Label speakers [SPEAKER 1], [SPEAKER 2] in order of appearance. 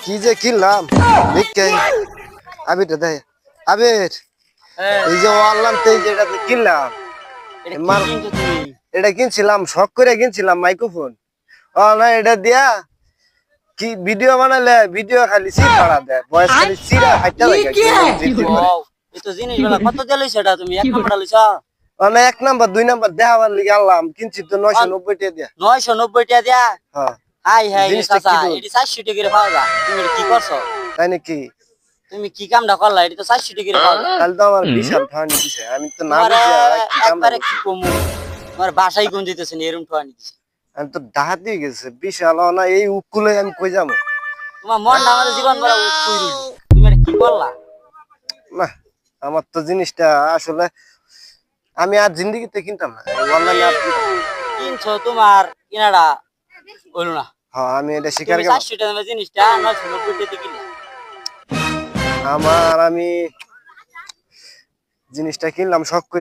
[SPEAKER 1] কি যে কিনলাম দেখে আবিরটা দেখ আবির এই যে অনলাইন তে যেটা কিনলাম
[SPEAKER 2] এটা কি
[SPEAKER 1] মার
[SPEAKER 2] কিনছো তুমি?
[SPEAKER 1] এটা কিনছিলাম শখ করে কিনছিলাম মাইক্রোফোন ও না এটা দিয়া কি ভিডিও বানালে ভিডিও খালি সি ফাড়া দেয় ভয়েস খালি সিরা ফাইটা লাগে
[SPEAKER 2] ও এই তো জিনিসগুলা কত দিয়ে লইছো এটা তুমি? এক নাম্বারটা লইছো?
[SPEAKER 1] মানে এক নাম্বার দুই নাম্বার দেখাবার লিগে আনলাম কিনছি তো 990 টাকা দিয়া
[SPEAKER 2] 990 টাকা দিয়া?
[SPEAKER 1] হ্যাঁ
[SPEAKER 2] হাই হাই রে
[SPEAKER 1] জিনিসটা
[SPEAKER 2] চাচা,
[SPEAKER 1] কি বল
[SPEAKER 2] এটি 400 টাকা করে পাওয়া যায়। তুমি এটা কি করছো?
[SPEAKER 1] তাই নাকি
[SPEAKER 2] তুমি কি কামটা করলা? এটি তো 400 টাকা করে পাওয়া যায়।
[SPEAKER 1] কাল তো আমার বিশাল ঠান্ডা দিছে আমি তো না
[SPEAKER 2] তোমারে
[SPEAKER 1] বুঝে কি কামটা
[SPEAKER 2] একবারে
[SPEAKER 1] করছি।
[SPEAKER 2] কি কমু, তোমার বাসায় কোন দিতেছে না এরকম ঠোয়ানি দিছে।
[SPEAKER 1] আমি তো ডাহাত দিয়ে গেছে বিশাল না এই উকুলে আমি কই যাবো
[SPEAKER 2] তোমার মনটা আমাদের জীবন ভরা কইরি। তুমি এটা কি করলা?
[SPEAKER 1] না আমার তো জিনিসটা আসলে আমি আর জিন্দেগিতে কিনতাম না অনলাইনে আর কিনতাম না।
[SPEAKER 2] কিনছো তোমার কিনাটা হইলো না।
[SPEAKER 1] হ্যাঁ আমি এটা স্বীকার
[SPEAKER 2] তুমি
[SPEAKER 1] গেলাম
[SPEAKER 2] 400 টাকা দামের জিনিসটা 990 টাকা কিনলে।
[SPEAKER 1] আমি জিনিসটা কিনলাম শখ করে